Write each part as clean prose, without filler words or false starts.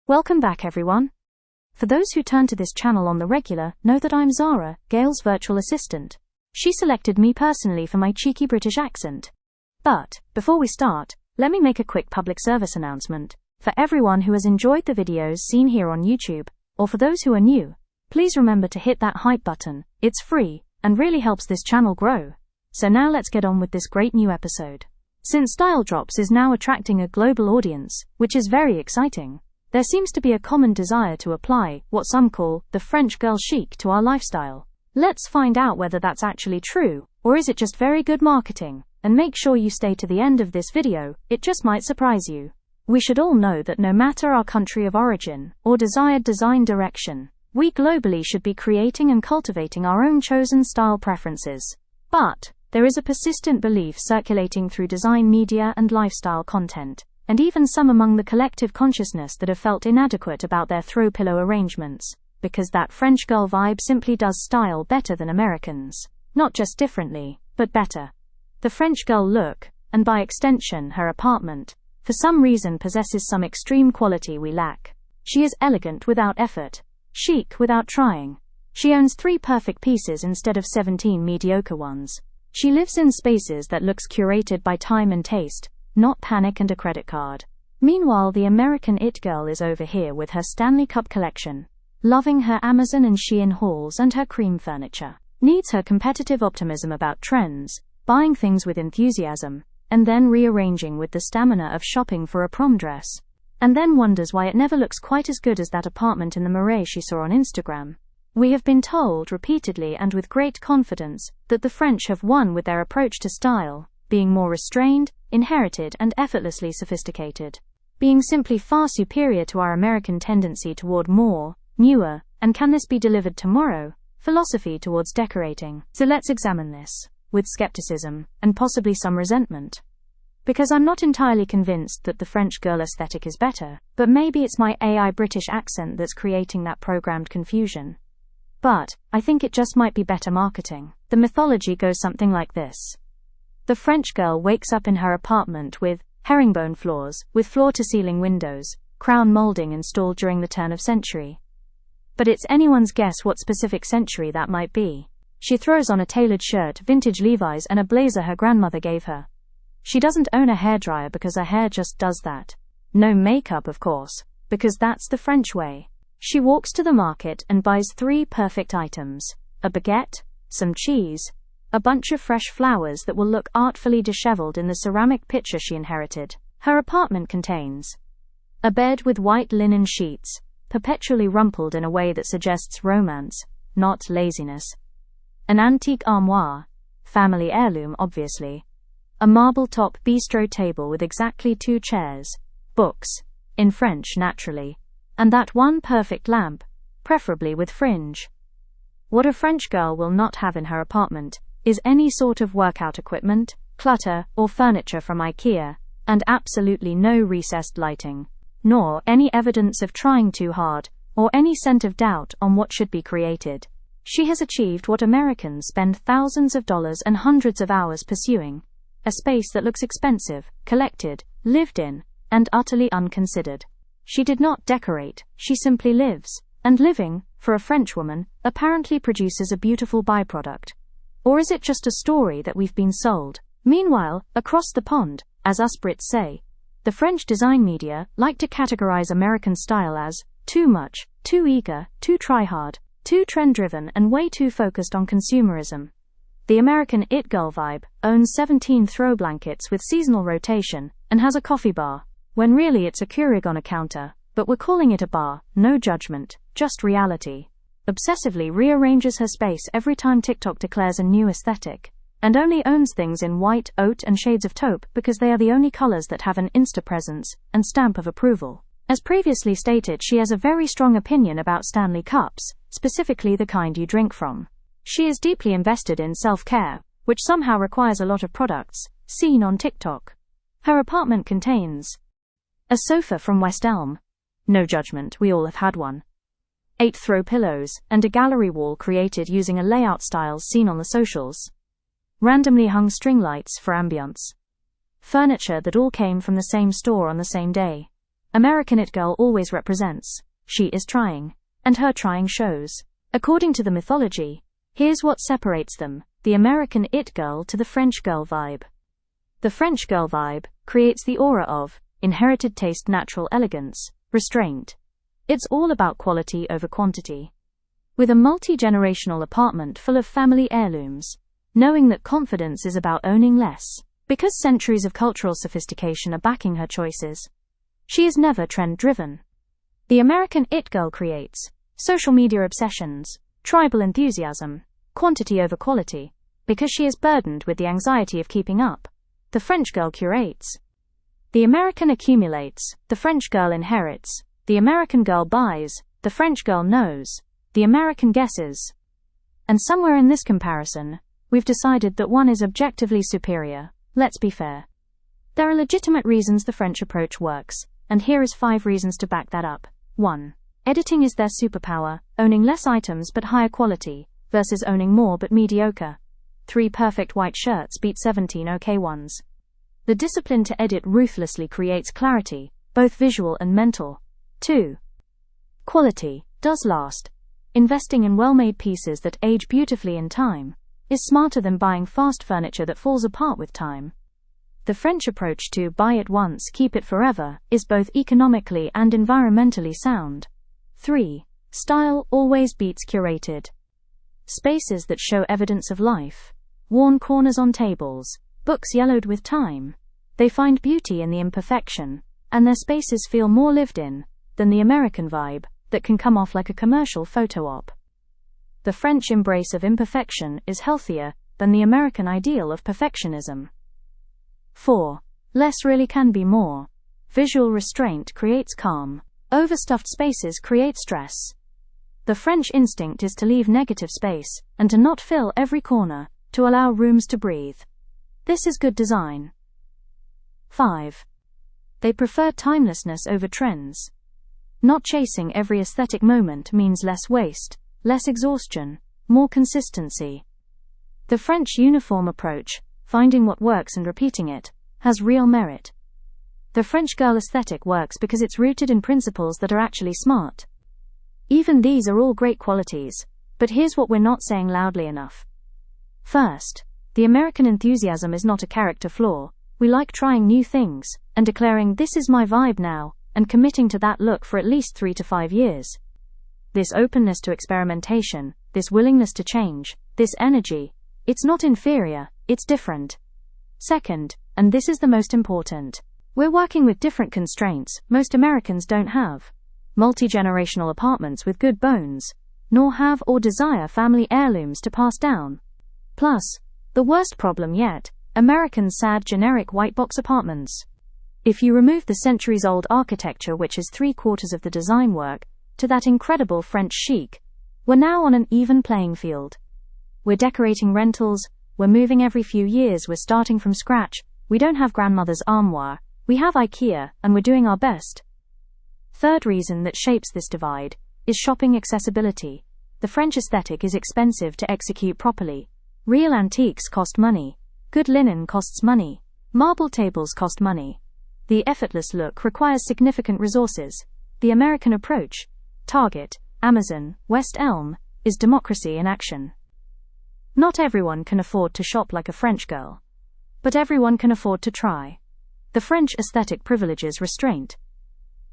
Welcome back, everyone. For those who turn to this channel on the regular, know that I'm Zara, Gail's virtual assistant. She selected me personally for my cheeky British accent. But, before we start, let me make a quick public service announcement. For everyone who has enjoyed the videos seen here on YouTube, or for those who are new, please remember to hit that hype button. It's free, and really helps this channel grow. So now let's get on with this great new episode. Since Style Drops is now attracting a global audience, which is very exciting, there seems to be a common desire to apply what some call the French girl chic to our lifestyle. Let's find out whether that's actually true, or is it just very good marketing? And make sure you stay to the end of this video, it just might surprise you. We should all know that no matter our country of origin, or desired design direction, we globally should be creating and cultivating our own chosen style preferences. But there is a persistent belief circulating through design media and lifestyle content, and even some among the collective consciousness that have felt inadequate about their throw pillow arrangements, because that French girl vibe simply does style better than Americans. Not just differently, but better. The French girl look, and by extension her apartment, for some reason possesses some extreme quality we lack. She is elegant without effort, chic without trying. She owns 3 perfect pieces instead of 17 mediocre ones. She lives in spaces that looks curated by time and taste, not panic and a credit card. Meanwhile, the American it girl is over here with her Stanley Cup collection, loving her Amazon and Shein hauls and her cream furniture, needs her competitive optimism about trends, buying things with enthusiasm, and then rearranging with the stamina of shopping for a prom dress, and then wonders why it never looks quite as good as that apartment in the Marais she saw on Instagram. We have been told repeatedly and with great confidence that the French have won with their approach to style, being more restrained, inherited and effortlessly sophisticated, being simply far superior to our American tendency toward more, newer, and can this be delivered tomorrow, philosophy towards decorating. So let's examine this, with skepticism, and possibly some resentment. Because I'm not entirely convinced that the French girl aesthetic is better, but maybe it's my AI British accent that's creating that programmed confusion. But I think it just might be better marketing. The mythology goes something like this. The French girl wakes up in her apartment with herringbone floors, with floor-to-ceiling windows, crown molding installed during the turn of century. But it's anyone's guess what specific century that might be. She throws on a tailored shirt, vintage Levi's and a blazer her grandmother gave her. She doesn't own a hairdryer because her hair just does that. No makeup, of course, because that's the French way. She walks to the market and buys 3 perfect items: a baguette, some cheese, a bunch of fresh flowers that will look artfully disheveled in the ceramic pitcher she inherited. Her apartment contains a bed with white linen sheets, perpetually rumpled in a way that suggests romance, not laziness, an antique armoire, family heirloom obviously, a marble-top bistro table with exactly 2 chairs, books, in French naturally, and that one perfect lamp, preferably with fringe. What a French girl will not have in her apartment is any sort of workout equipment, clutter, or furniture from IKEA, and absolutely no recessed lighting, nor any evidence of trying too hard, or any scent of doubt on what should be created. She has achieved what Americans spend thousands of dollars and hundreds of hours pursuing: a space that looks expensive, collected, lived in, and utterly unconsidered. She did not decorate, she simply lives, and living, for a Frenchwoman, apparently produces a beautiful byproduct. Or is it just a story that we've been sold? Meanwhile, across the pond, as us Brits say, the French design media like to categorize American style as too much, too eager, too try-hard, too trend-driven and way too focused on consumerism. The American it girl vibe owns 17 throw blankets with seasonal rotation and has a coffee bar, when really it's a Keurig on a counter, but we're calling it a bar. No judgment, just reality. Obsessively rearranges her space every time TikTok declares a new aesthetic, and only owns things in white, oat and shades of taupe because they are the only colors that have an Insta presence and stamp of approval. As previously stated, she has a very strong opinion about Stanley Cups, specifically the kind you drink from. She is deeply invested in self-care, which somehow requires a lot of products, seen on TikTok. Her apartment contains a sofa from West Elm. No judgment, we all have had one. 8 throw pillows, and a gallery wall created using a layout style seen on the socials. Randomly hung string lights for ambience. Furniture that all came from the same store on the same day. American it girl always represents. She is trying. And her trying shows. According to the mythology, here's what separates them, the American it girl to the French girl vibe. The French girl vibe creates the aura of inherited taste, natural elegance, restraint. It's all about quality over quantity. With a multi-generational apartment full of family heirlooms, knowing that confidence is about owning less, because centuries of cultural sophistication are backing her choices. She is never trend-driven. The American it girl creates social media obsessions, tribal enthusiasm, quantity over quality, because she is burdened with the anxiety of keeping up. The French girl curates. The American accumulates, the French girl inherits. The American girl buys, the French girl knows. The American guesses. And somewhere in this comparison, we've decided that one is objectively superior. Let's be fair. There are legitimate reasons the French approach works, and here is 5 reasons to back that up. 1. Editing is their superpower, owning less items but higher quality, versus owning more but mediocre. 3 perfect white shirts beat 17 okay ones. The discipline to edit ruthlessly creates clarity, both visual and mental. 2. Quality does last. Investing in well-made pieces that age beautifully in time is smarter than buying fast furniture that falls apart with time. The French approach to buy it once, keep it forever is both economically and environmentally sound. 3. Style always beats curated. Spaces that show evidence of life, worn corners on tables, books yellowed with time. They find beauty in the imperfection, and their spaces feel more lived in than the American vibe that can come off like a commercial photo op. The French embrace of imperfection is healthier than the American ideal of perfectionism. 4. Less really can be more. Visual restraint creates calm. Overstuffed spaces create stress. The French instinct is to leave negative space, and to not fill every corner, to allow rooms to breathe. This is good design. 5. They prefer timelessness over trends. Not chasing every aesthetic moment means less waste, less exhaustion, more consistency. The French uniform approach, finding what works and repeating it, has real merit. The French girl aesthetic works because it's rooted in principles that are actually smart. Even these are all great qualities, but here's what we're not saying loudly enough. First, the American enthusiasm is not a character flaw. We like trying new things, and declaring this is my vibe now, and committing to that look for at least 3 to 5 years. This openness to experimentation, this willingness to change, this energy, it's not inferior, it's different. Second, and this is the most important, we're working with different constraints most Americans don't have. Multi-generational apartments with good bones, nor have or desire family heirlooms to pass down. Plus, the worst problem yet, Americans' sad generic white box apartments. If you remove the centuries-old architecture which is 3/4 of the design work, to that incredible French chic, we're now on an even playing field. We're decorating rentals, we're moving every few years, we're starting from scratch, we don't have grandmother's armoire, we have IKEA, and we're doing our best. Third reason that shapes this divide is shopping accessibility. The French aesthetic is expensive to execute properly. Real antiques cost money. Good linen costs money. Marble tables cost money. The effortless look requires significant resources. The American approach, Target, Amazon, West Elm, is democracy in action. Not everyone can afford to shop like a French girl. But everyone can afford to try. The French aesthetic privileges restraint.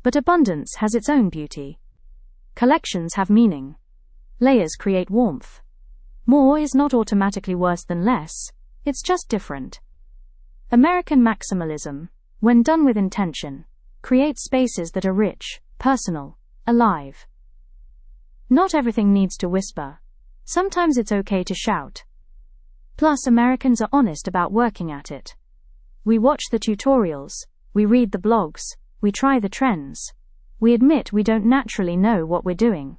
But abundance has its own beauty. Collections have meaning. Layers create warmth. More is not automatically worse than less, it's just different. American maximalism, when done with intention, creates spaces that are rich, personal, alive. Not everything needs to whisper. Sometimes it's okay to shout. Plus, Americans are honest about working at it. We watch the tutorials, we read the blogs, we try the trends. We admit we don't naturally know what we're doing.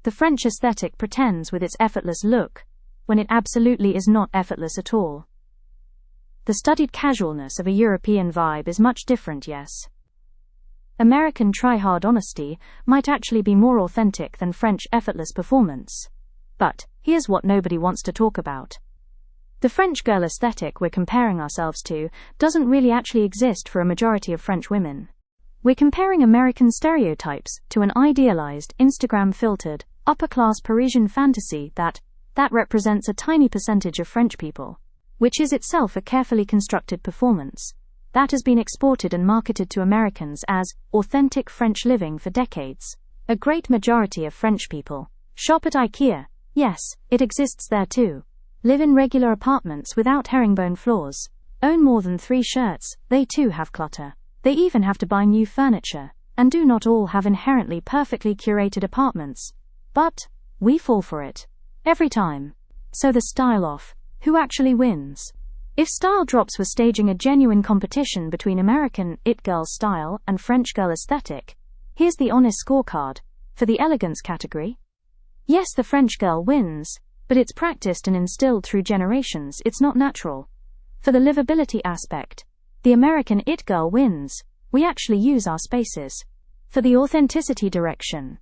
The French aesthetic pretends with its effortless look, when it absolutely is not effortless at all. The studied casualness of a European vibe is much different, yes. American try-hard honesty might actually be more authentic than French effortless performance. But, here's what nobody wants to talk about. The French girl aesthetic we're comparing ourselves to doesn't really actually exist for a majority of French women. We're comparing American stereotypes to an idealized, Instagram-filtered, upper-class Parisian fantasy that represents a tiny percentage of French people, which is itself a carefully constructed performance that has been exported and marketed to Americans as authentic French living for decades. A great majority of French people shop at IKEA. Yes, it exists there too. Live in regular apartments without herringbone floors. Own more than 3 shirts. They too have clutter. They even have to buy new furniture, and do not all have inherently perfectly curated apartments. But we fall for it. Every time. So the style off. Who actually wins? If style drops were staging a genuine competition between American it girl style and French girl aesthetic, here's the honest scorecard. For the elegance category, yes, the French girl wins, but it's practiced and instilled through generations. It's not natural. For the livability aspect, the American it girl wins. We actually use our spaces. For the authenticity direction,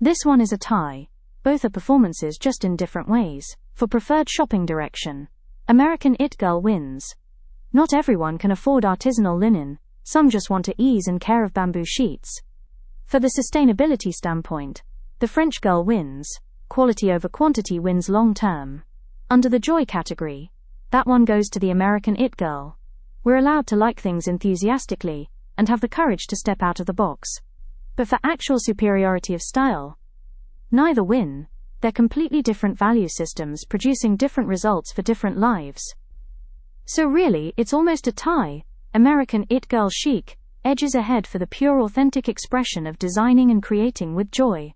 this one is a tie. Both are performances, just in different ways. For preferred shopping direction, American it girl wins. Not everyone can afford artisanal linen. Some just want to ease and care of bamboo sheets. For the sustainability standpoint, the French girl wins. Quality over quantity wins long term. Under the joy category, that one goes to the American it girl. We're allowed to like things enthusiastically and have the courage to step out of the box. But for actual superiority of style, neither win. They're completely different value systems producing different results for different lives. So really, it's almost a tie. American it girl chic edges ahead for the pure authentic expression of designing and creating with joy.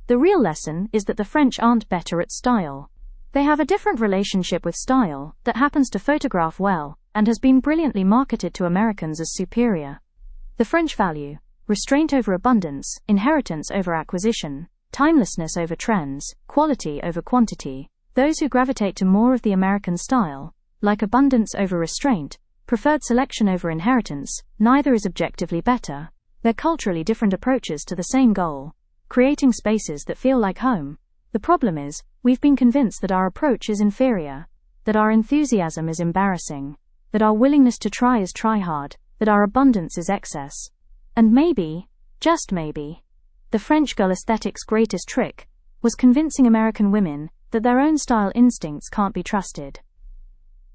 The real lesson is that the French aren't better at style. They have a different relationship with style that happens to photograph well and has been brilliantly marketed to Americans as superior. The French value restraint over abundance, inheritance over acquisition, timelessness over trends, quality over quantity. Those who gravitate to more of the American style, like abundance over restraint, preferred selection over inheritance, neither is objectively better. They're culturally different approaches to the same goal, creating spaces that feel like home. The problem is, we've been convinced that our approach is inferior, that our enthusiasm is embarrassing, that our willingness to try is try hard, that our abundance is excess. And maybe, just maybe, the French girl aesthetic's greatest trick was convincing American women that their own style instincts can't be trusted.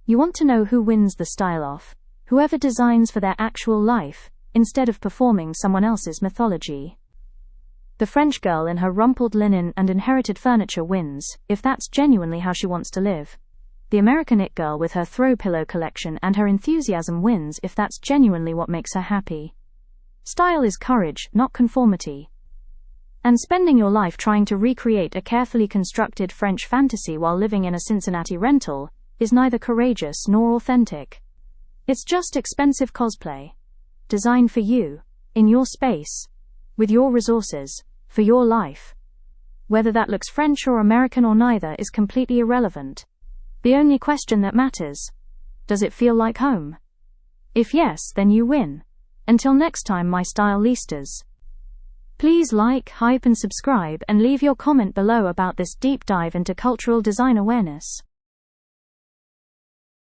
You want to know who wins the style off? Whoever designs for their actual life, instead of performing someone else's mythology. The French girl in her rumpled linen and inherited furniture wins, if that's genuinely how she wants to live. The American it girl with her throw pillow collection and her enthusiasm wins if that's genuinely what makes her happy. Style is courage, not conformity. And spending your life trying to recreate a carefully constructed French fantasy while living in a Cincinnati rental is neither courageous nor authentic. It's just expensive cosplay. Designed for you, in your space, with your resources, for your life. Whether that looks French or American or neither is completely irrelevant. The only question that matters: does it feel like home? If yes, then you win. Until next time, my stylistas. Please like, hype and subscribe and leave your comment below about this deep dive into cultural design awareness.